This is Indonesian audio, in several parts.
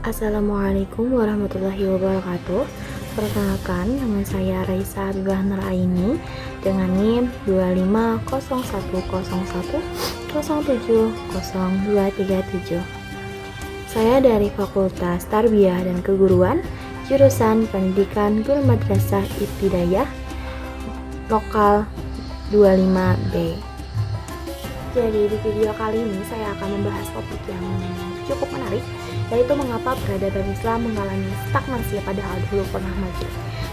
Assalamualaikum warahmatullahi wabarakatuh. Perkenalkan, nama saya Raisa Habibah Nuraini dengan NIM 25011070237. Saya dari Fakultas Tarbiyah dan Keguruan, jurusan Pendidikan Guru Madrasah Ibtidaiyah, lokal 25B. Jadi di video kali ini saya akan membahas topik yang cukup menarik, yaitu mengapa peradaban Islam mengalami stagnasi padahal dulu pernah maju.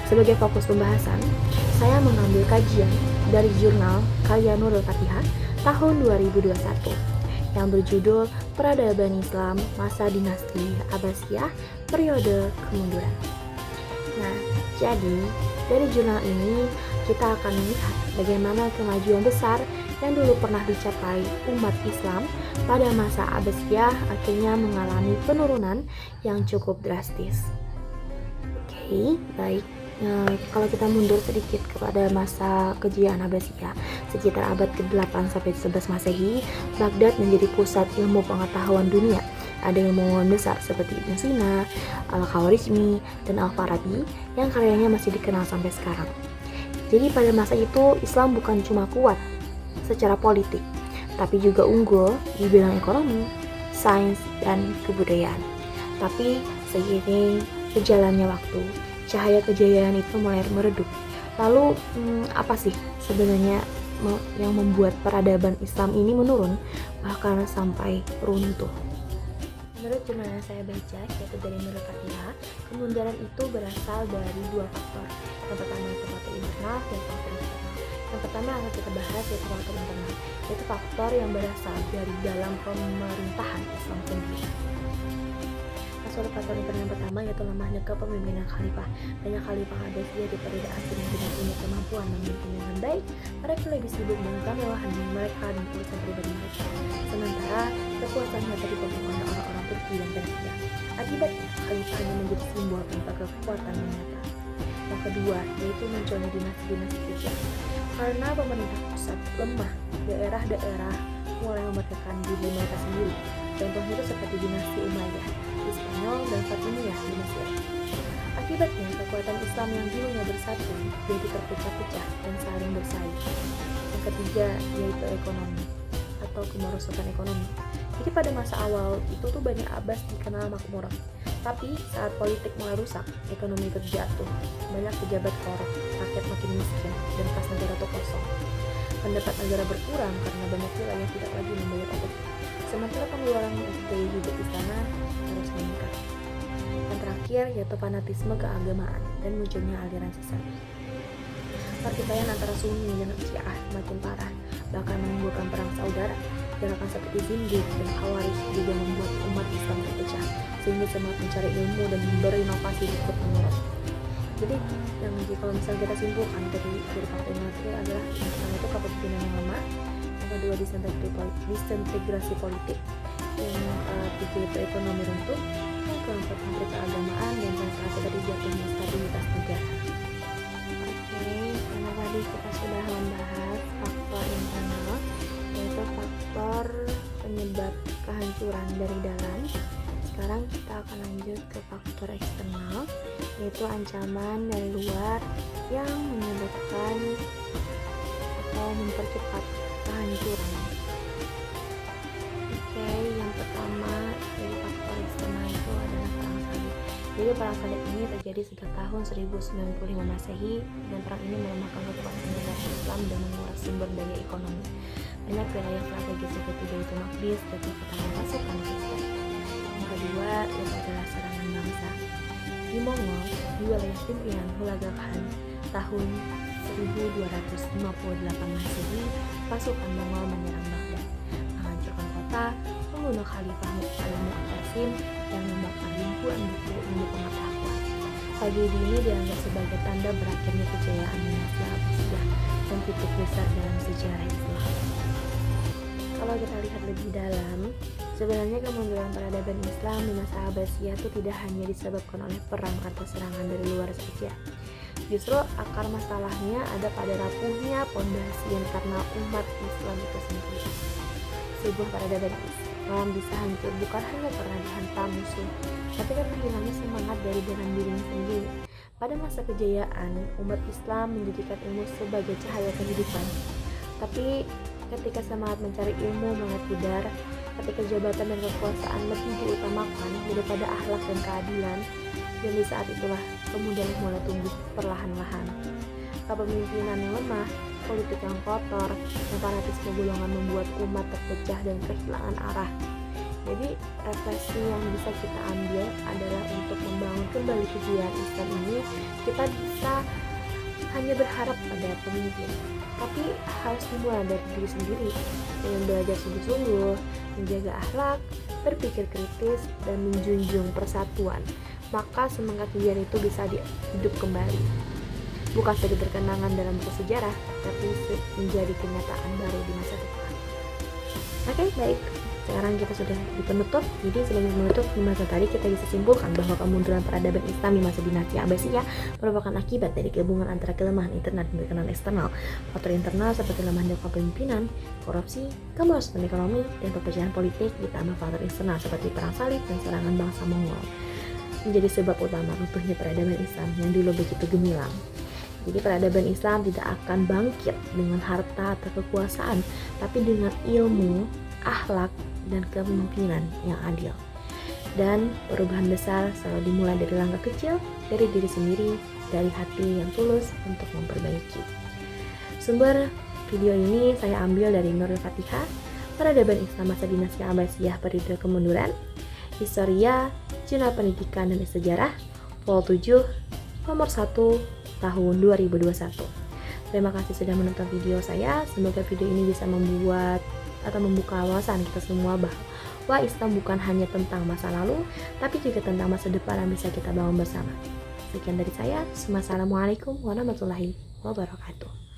Sebagai fokus pembahasan, saya mengambil kajian dari jurnal karya Nurul Fatihah tahun 2021 yang berjudul Peradaban Islam Masa Dinasti Abbasiyah Periode Kemunduran. Nah, jadi dari jurnal ini kita akan melihat bagaimana kemajuan besar yang dulu pernah dicapai umat Islam pada masa Abbasiyah akhirnya mengalami penurunan yang cukup drastis. Oke, baik. Kalau kita mundur sedikit kepada masa kejayaan Abbasiyah, sekitar abad ke-8 sampai 11 Masehi, Baghdad menjadi pusat ilmu pengetahuan dunia. Ada ilmuwan besar seperti Ibnu Sina, Al-Khawarizmi, dan Al-Farabi yang karyanya masih dikenal sampai sekarang. Jadi pada masa itu Islam bukan cuma kuat secara politik, tapi juga unggul di bidang ekonomi, sains, dan kebudayaan. Tapi seiring berjalannya waktu, cahaya kejayaan itu mulai meredup. Lalu apa sih sebenarnya yang membuat peradaban Islam ini menurun, bahkan sampai runtuh? Menurut jurnal yang saya baca, yaitu dari Nurul Fatihah, kemunduran itu berasal dari dua faktor. Yang pertama itu faktor internal dan faktor eksternal. Yang pertama akan kita bahas yaitu faktor internal, yaitu faktor yang berasal dari dalam pemerintahan Islam sendiri. Faktor internal yang pertama yaitu lemahnya kepemimpinan khalifah. Banyak khalifah Abbasiyah di periode akhir yang tidak punya kemampuan memimpin dengan baik. Mereka lebih sibuk dengan kemewahan mereka dan urusan pribadi mereka. Sementara kekuasaannya dipegang oleh orang-orang Turki dan Persia. Akibatnya, khalifah hanya menjadi simbol tanpa kekuatan yang nyata. Yang kedua, yaitu munculnya dinasti-dinasti kecil. Karena pemerintah pusat lemah, daerah-daerah mulai memerdekakan diri mereka sendiri. Contohnya itu seperti dinasti Umayyah di Spanyol dan Fatimiyah di Mesir. Akibatnya, kekuatan Islam yang dulunya bersatu jadi terpecah-pecah dan saling bersaing. Yang ketiga, yaitu ekonomi atau kemerosotan ekonomi. Jadi pada masa awal itu tuh Bani Abbas dikenal makmur. Tapi saat politik mulai rusak, ekonomi terjatuh, banyak pejabat korup, rakyat makin miskin, dan kas negara tuh kosong. Pendapat negara berkurang karena banyak wilayah tidak lagi membayar pajak. Sementara pengeluaran untuk gaya hidup istana terus meningkat. Yang terakhir yaitu fanatisme keagamaan dan munculnya aliran sesat. Pertikaian antara Sunni dan Syiah makin parah, bahkan menimbulkan perang saudara. Gerakan seperti Zindiq dan Khawarij juga membuat umat Islam terpecah, sehingga semangat mencari ilmu dan berinovasi ikut menurun. Jadi yang kalau misalnya kita simpulkan dari faktor ini adalah yang pertama itu kepemimpinan yang lemah, yang kedua disintegrasi politik, yang ketiga itu ekonomi runtuh, yang keempat konflik keagamaan, dan yang terakhir tadi jatuhnya stabilitas negara. Oke, karena tadi kita sudah membahas faktor internal, yaitu faktor penyebab kehancuran dari dalam. Sekarang kita akan lanjut ke faktor eksternal, yaitu ancaman dari luar yang menyebabkan atau mempercepat kehancuran. Oke, yang pertama dari faktor eksternal itu adalah perang salib. Jadi perang salib ini terjadi sejak tahun 1095 Masehi, dan perang ini melemahkan kekuatan negara Islam dan menguras sumber daya ekonomi. Banyak wilayah strategis seperti Baitul Maqdis jatuh ke tangan pasukan Kristen. Yang kedua itu adalah serangan bangsa. Di Mongol, di wilayah pimpinan Hulagu Khan tahun 1258 Masehi, pasukan Mongol menyerang Baghdad, menghancurkan kota, membunuh Khalifah Al-Mu'tasim, dan membakar ribuan buku ilmu pengetahuan. Tragedi ini dianggap sebagai tanda berakhirnya kejayaan dinasti Abbasiyah dan titik besar dalam sejarah Islam. Kalau kita lihat lebih dalam, sebenarnya kemunduran peradaban Islam di masa Abbasiyah itu tidak hanya disebabkan oleh perang atau serangan dari luar saja. Justru akar masalahnya ada pada rapuhnya pondasi internal umat Islam itu sendiri. Sebuah peradaban Islam bisa hancur bukan hanya karena dihantam musuh, tapi karena hilangnya semangat dari dalam dirinya sendiri. Pada masa kejayaan, umat Islam menjadikan ilmu sebagai cahaya kehidupan. Tapi ketika semangat mencari ilmu mulai pudar, ketika jabatan dan kekuasaan lebih diutamakan daripada akhlak dan keadilan, dan di saat itulah kemudian mulai tumbuh perlahan-lahan. Kepemimpinan yang lemah, politik yang kotor, dan fanatisme golongan membuat umat terpecah dan kehilangan arah. Jadi refleksi yang bisa kita ambil adalah untuk membangun kembali kejayaan Islam ini, kita bisa hanya berharap pada pemimpin, tapi harus dimulai dari diri sendiri dengan belajar sungguh-sungguh, menjaga akhlak, berpikir kritis, dan menjunjung persatuan. Maka semangat kejayaan itu bisa hidup kembali, bukan sekedar kenangan dalam buku sejarah, tapi menjadi kenyataan baru di masa depan. Oke, baik. Sekarang kita sudah di penutup. Jadi sebagai penutup di masa tadi kita bisa simpulkan bahwa kemunduran peradaban Islam di masa dinasti Abbasiyah merupakan akibat dari gabungan antara kelemahan internal dan tekanan eksternal. Faktor internal seperti lemahnya kepemimpinan, korupsi, kemerosotan ekonomi, dan perpecahan politik, ditambah faktor eksternal seperti perang salib dan serangan bangsa Mongol menjadi sebab utama runtuhnya peradaban Islam yang dulu begitu gemilang. Jadi peradaban Islam tidak akan bangkit dengan harta atau kekuasaan, tapi dengan ilmu, akhlak, dan kepemimpinan yang adil. Dan perubahan besar selalu dimulai dari langkah kecil, dari diri sendiri, dari hati yang tulus untuk memperbaiki. Sumber video ini saya ambil dari Nurul Fatihah, Peradaban Islam Masa Dinasti Abbasiyah Periode Kemunduran, Historia, Jurnal Pendidikan dan Sejarah, Vol 7, nomor 1, tahun 2021. Terima kasih sudah menonton video saya. Semoga video ini bisa membuat atau membuka wawasan kita semua bahwa Islam bukan hanya tentang masa lalu, tapi juga tentang masa depan yang bisa kita bangun bersama. Sekian dari saya. Wassalamualaikum warahmatullahi wabarakatuh.